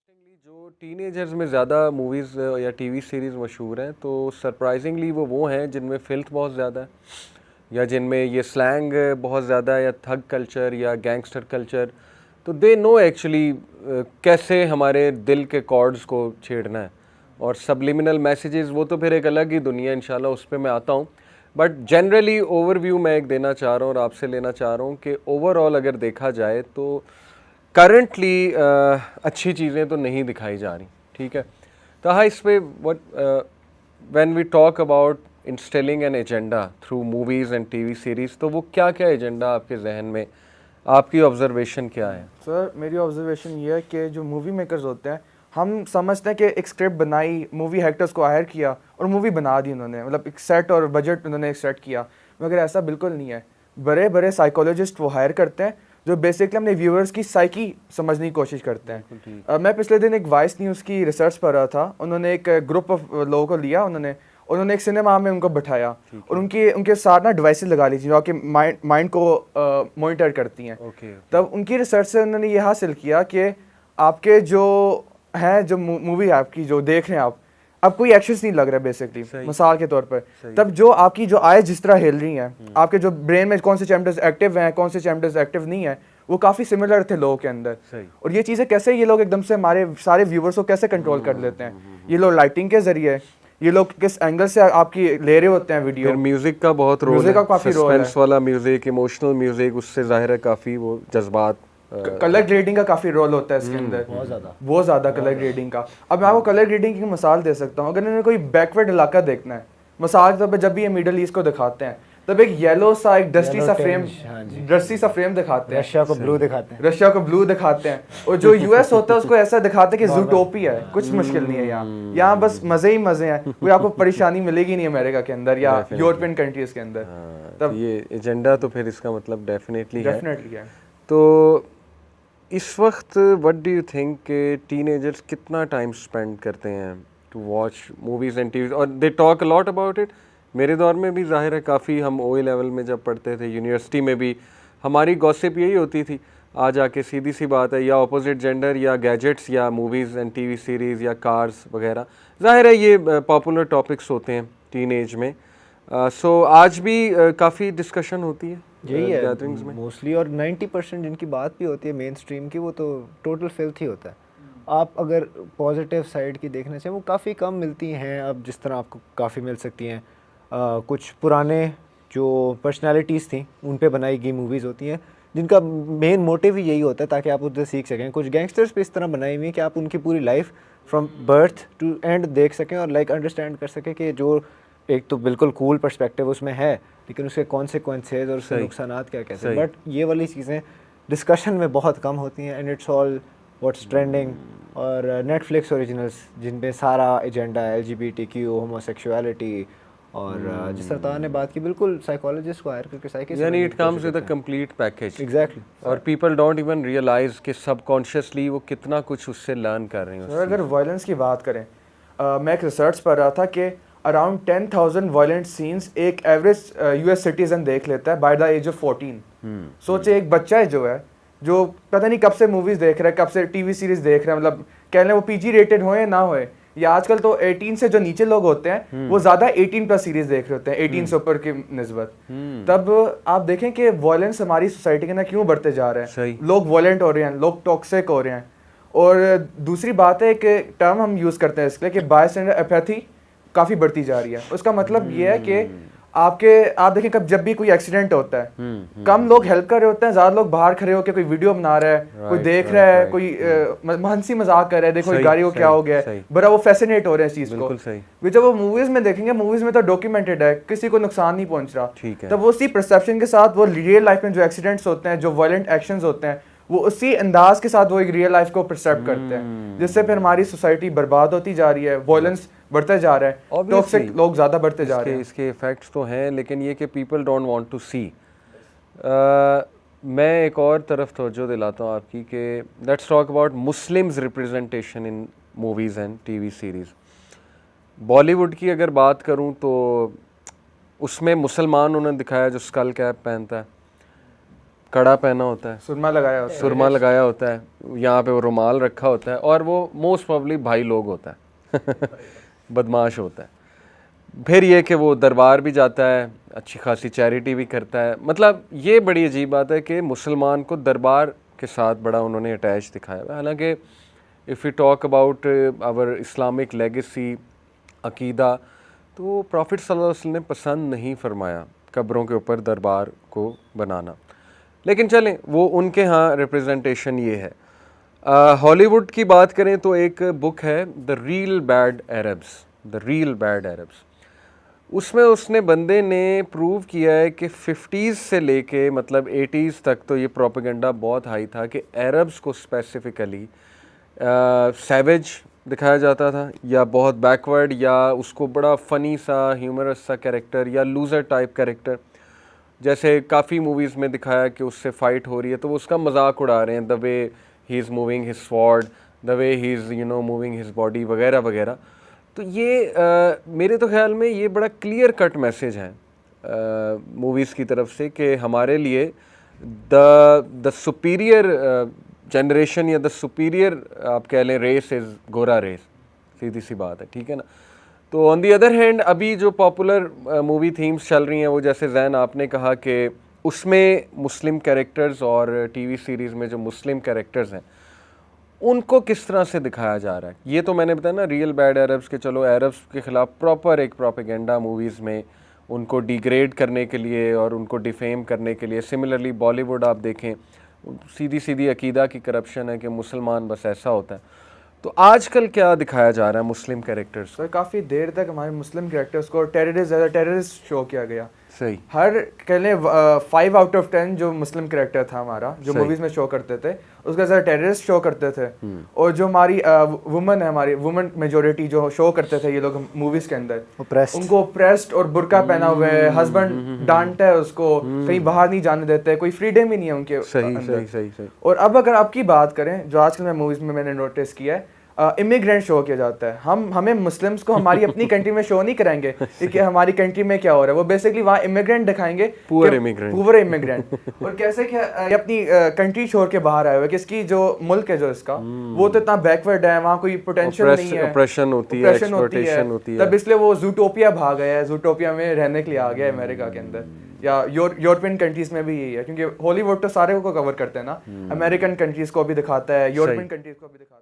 Interestingly जो teenagers में ज़्यादा मूवीज़ या टीवी सीरीज़ मशहूर हैं तो सरप्राइजिंगली वो हैं जिनमें फिल्थ बहुत ज़्यादा है या जिनमें ये स्लैंग बहुत ज़्यादा है या थग कल्चर या गैंगस्टर कल्चर। तो दे नो एक्चुअली कैसे हमारे दिल के कॉर्ड्स को छेड़ना है और सबलिमिनल मैसेजेस वो तो फिर एक अलग ही दुनिया, इंशाल्लाह उस पर मैं आता हूँ। बट जनरली ओवरव्यू मैं एक देना चाह रहा हूँ और आपसे लेना चाह रहा हूँ कि ओवरऑल अगर देखा जाए तो करंटली अच्छी चीज़ें तो नहीं दिखाई जा रही, ठीक है। तो हाँ, इस पे what when we talk about instilling an agenda through movies and TV series, तो वो क्या क्या एजेंडा आपके जहन में, आपकी ऑब्जर्वेशन क्या है? सर मेरी ऑब्जर्वेशन ये है कि जो मूवी मेकर्स होते हैं, हम समझते हैं कि एक स्क्रिप्ट बनाई, मूवी एक्टर्स को हायर किया और मूवी बना दी उन्होंने, मतलब एक सेट और बजट उन्होंने एक सेट किया। मगर ऐसा बिल्कुल नहीं है। बड़े बड़े साइकोलॉजिस्ट वो हायर करते हैं जो बेसिकली अपने व्यूअर्स की साइकी समझने की कोशिश करते हैं। मैं पिछले दिन एक वाइस न्यूज़ की रिसर्च पढ़ रहा था। उन्होंने एक ग्रुप ऑफ लोगों को लिया, उन्होंने एक सिनेमा में उनको बिठाया और उनके उनके साथ ना डिवाइसेस लगा ली थी जो आपके माइंड को मॉनिटर करती हैं। तब उनकी रिसर्च से उन्होंने ये हासिल किया कि आपके जो हैं, जो मूवी आपकी जो देख रहे हैं आप कोई एक्शंस नहीं लग रहा है बेसिकली, मिसाल के तौर पर। तब जो आपकी जो आइज जिस तरह हिल रही हैं, आपके जो ब्रेन में कौन से चैप्टर्स एक्टिव हैं, कौन से चैप्टर्स एक्टिव नहीं है, वो काफ़ी सिमिलर थे लोगों के अंदर। और ये चीज़ें कैसे ये लोग एकदम से हमारे सारे व्यूवर्स को कैसे कंट्रोल कर लेते हैं, ये लोग लाइटिंग के जरिए, ये लोग किस एंगल से आपकी ले रहे होते हैं वीडियो। फिर म्यूजिक का बहुत रोल है, म्यूजिक का काफ़ी रोल है, सस्पेंस वाला म्यूजिक, इमोशनल म्यूजिक, उससे जाहिर है काफ़ी वो जज्बात। कलर ग्रेडिंग का काफ़ी रोल होता है इसके अंदर, बहुत ज़्यादा कलर ग्रेडिंग का। अब मैं आपको कलर ग्रेडिंग की मिसाल दे सकता हूँ। अगर इन्हें कोई बैकवर्ड इलाका देखना है, मिसाल के तौर पर जब भी ये मिडल ईस्ट को दिखाते हैं तब एक येलो सा, एक डस्टी सा फ्रेम दिखाते हैं, रशिया को ब्लू दिखाते हैं, रशिया को ब्लू दिखाते हैं। और जो यूएस होता है उसको ऐसा दिखाते हैं कि जूटोपिया है, कुछ मुश्किल नहीं है यहाँ बस मज़े ही मज़े हैं, कोई आपको परेशानी मिलेगी नहीं अमेरिका के अंदर या यूरोपियन कंट्रीज़ के अंदर। तब ये एजेंडा तो फिर इसका मतलब डेफिनेटली है। तो इस वक्त व्हाट डू यू थिंक कि टीनेजर्स कितना टाइम स्पेंड करते हैं to watch movies and TV, और they talk a lot about it. मेरे दौर में भी जाहिर है काफ़ी, हम ओए लेवल में जब पढ़ते थे यूनिवर्सिटी में भी हमारी गॉसिप यही होती थी, आ जाके सीधी सी बात है, या ऑपोजिट जेंडर या गैजेट्स या मूवीज़ एंड टीवी सीरीज़ या कार्स वगैरह। जाहिर है ये पॉपुलर टॉपिक्स होते हैं टीन एज में। सो आज भी काफ़ी डिस्कशन होती है यही है गैदरिंग्स में मोस्टली। और 90% जिनकी बात भी होती है मेन स्ट्रीम की, वो तो टोटल फिल्थ ही होता है। आप अगर पॉजिटिव साइड की देखना चाहें, वो काफ़ी कम मिलती हैं। अब जिस तरह आपको काफ़ी मिल सकती हैं कुछ पुराने जो पर्सनालिटीज़ थी उन पे बनाई गई मूवीज़ होती हैं जिनका मेन मोटिव ही यही होता है ताकि आप उधर सीख सकें। कुछ गैंगस्टर्स पे इस तरह बनाई हुई है कि आप उनकी पूरी life from birth to end देख सकें और लाइक अंडरस्टैंड कर सकें कि जो एक तो बिल्कुल कूल पर्सपेक्टिव उसमें है, लेकिन उसके कॉन्सिक्वेंसेज और उसके नुकसानात क्या कैसे। बट ये वाली चीज़ें डिस्कशन में बहुत कम होती हैं and it's all what's trending. और नेटफ्लिक्स ओरिजिनल्स जिन पे सारा एजेंडा है, LGBTQ, होमोसेक्सुअलिटी, और जिस तरह ने बात की, बिल्कुल साइकोलॉजिस्ट को हायर करके साइकिस्ट, यानी it comes with a complete package. Exactly. और पीपल डोंट इवन रियलाइज कि सबकॉन्शियसली वो कितना कुछ उससे लर्न कर रहे हैं। अगर वायलेंस की बात करें, मैं एक रिसर्च पढ़ रहा था कि अराउंड 10,000 वायलेंट सीन्स एक एवरेज US सिटीजन देख लेता है बाय द एज ऑफ 14। सोचे एक बच्चा है जो पता नहीं कब से मूवीज़ देख रहा है, कब से टीवी सीरीज देख रहा है, मतलब कह लें वो PG रेटेड हो या ना हो, या आजकल तो 18 से जो नीचे लोग होते हैं वो ज़्यादा 18+ सीरीज देख रहे होते हैं 18 से ऊपर की निस्बत। तब आप देखें कि वायलेंस हमारी सोसाइटी के ना क्यों बढ़ते जा रहे हैं। लोग वायलेंट हो रहे हैं, लोग टॉक्सिक हो रहे हैं। और दूसरी बात है कि टर्म हम यूज़ करते हैं इसके लिए कि बायस्टैंडर एपैथी काफ़ी बढ़ती जा रही है। उसका मतलब ये है कि आप देखें कब जब भी कोई एक्सीडेंट होता है, कम लोग हेल्प कर रहे होते हैं, ज़्यादा लोग बाहर खड़े होकर कोई वीडियो बना रहा है, कोई देख रहा है, कोई हंसी मजाक कर रहा है, देखो गाड़ी को क्या हो गया, बड़ा वो फैसिनेट हो रहे हैं इस चीज़ को। जब वो मूवीज़ में देखेंगे, मूवीज़ में तो डॉक्यूमेंटेड है, किसी को नुकसान नहीं पहुंच रहा। तब वो उसी परसेप्शन के साथ वो रियल लाइफ में जो एक्सीडेंट्स होते हैं, जो वायलेंट एक्शंस होते हैं, वो उसी अंदाज के साथ वो एक रियल लाइफ को परसेप्ट करते हैं, जिससे फिर हमारी सोसाइटी बर्बाद होती जा रही है, वायलेंस बढ़ते जा रहा है, टॉक्सिक लोग ज़्यादा बढ़ते जा रहे हैं। इसके इफेक्ट्स तो हैं, लेकिन ये कि पीपल डोंट वांट टू सी। मैं एक और तरफ तवज्जो दिलाता हूँ आपकी कि let's talk about Muslims representation in movies and TV series. Bollywood की अगर बात करूँ तो उसमें मुसलमान उन्होंने दिखाया जो स्कल कैप पहनता है, कड़ा पहना होता है, सुरमा लगाया होता है। सुरमा लगाया होता है, यहाँ पे वो रुमाल रखा होता है, और वो मोस्ट प्रोबेबली भाई लोग होता है बदमाश होता है। फिर ये कि वो दरबार भी जाता है, अच्छी खासी चैरिटी भी करता है। मतलब ये बड़ी अजीब बात है कि मुसलमान को दरबार के साथ बड़ा उन्होंने अटैच दिखाया हुआ है। हालांकि if you talk about our Islamic legacy, अकीदा, तो प्रॉफिट सल्लल्लाहु अलैहि वसल्लम ने पसंद नहीं फरमाया कब्रों के ऊपर दरबार को बनाना। लेकिन चलें, वो उनके यहाँ रिप्रेजेंटेशन ये है। हॉलीवुड की बात करें तो एक बुक है the real bad Arabs, the real bad Arabs. उसमें उसने बंदे ने प्रूव किया है कि 50s से लेके मतलब 80s तक तो ये प्रोपेगेंडा बहुत हाई था कि अरब्स को स्पेसिफिकली सैवेज दिखाया जाता था, या बहुत बैकवर्ड, या उसको बड़ा फ़नी सा ह्यूमरस सा कैरेक्टर, या लूज़र टाइप कैरेक्टर। जैसे काफ़ी मूवीज़ में दिखाया कि उससे फ़ाइट हो रही है तो वो उसका मजाक उड़ा रहे हैं, the way he is moving his sword, the way he is moving his body वगैरह वगैरह। तो ये मेरे तो ख्याल में ये बड़ा क्लियर कट मैसेज है मूवीज़ की तरफ से कि हमारे लिए द सुपीरियर जनरेशन या द सुपीरियर आप कह लें रेस इज़ गोरा रेस, सीधी सी बात है, ठीक है ना। तो ऑन दी अदर हैंड अभी जो पॉपुलर मूवी थीम्स चल रही हैं वो जैसे जैन आपने कहा कि उसमें मुस्लिम कैरेक्टर्स और टीवी सीरीज़ में जो मुस्लिम कैरेक्टर्स हैं उनको किस तरह से दिखाया जा रहा है। ये तो मैंने बताया ना रियल बैड अरब्स के, चलो अरब्स के ख़िलाफ़ प्रॉपर एक प्रोपेगेंडा मूवीज़ में उनको डिग्रेड करने के लिए और उनको डिफेम करने के लिए। सिमिलरली बॉलीवुड आप देखें, सीधी सीधी अकीदा की करप्शन है कि मुसलमान बस ऐसा होता है। तो आजकल क्या दिखाया जा रहा है मुस्लिम कैरेक्टर्स? सर काफ़ी देर तक हमारे मुस्लिम कैरेक्टर्स को टेररिस्ट शो किया गया। सही, हर कह लें 5 आउट ऑफ 10 जो मुस्लिम कैरेक्टर था हमारा जो मूवीज में शो करते थे उसका ज़रा टेररिस्ट शो करते थे। और जो हमारी वुमन है, हमारी वुमन मेजोरिटी जो शो करते थे ये लोग मूवीज के अंदर, उनको ऑप्रेस्ड और बुर्का पहना हुआ है, हस्बैंड डांटता है उसको, कहीं बाहर नहीं जाने देते, कोई फ्रीडम ही नहीं है उनके अंदर। सही। और अब अगर आपकी बात करें जो आजकल मैं मूवीज में मैंने नोटिस किया है, इमिग्रेंट शो किया जाता है। हमें मुस्लिम्स को हमारी अपनी कंट्री में शो नहीं कराएंगे कि हमारी कंट्री में क्या हो रहा है, वो बेसिकली वहाँ इमिग्रेंट दिखाएंगे, पुअर इमिग्रेंट और कैसे क्या ये अपनी कंट्री छोड़ के बाहर आए हुए, कि इसकी जो मुल्क है जो इसका वो तो इतना बैकवर्ड है, वहाँ कोई पोटेंशियल नहीं है, ऑपरेशन होती है, एक्सप्लॉयटेशन होती है। तब इसलिए वो जूटोपिया भाग गया है, जूटोपिया में रहने के लिए आ गया है अमेरिका के अंदर, या यूरोपियन कंट्रीज में भी यही है, क्योंकि हॉलीवुड तो सारे को कवर करते हैं ना, अमेरिकन कंट्रीज को भी दिखाता है, यूरोपियन कंट्रीज को भी दिखाता है।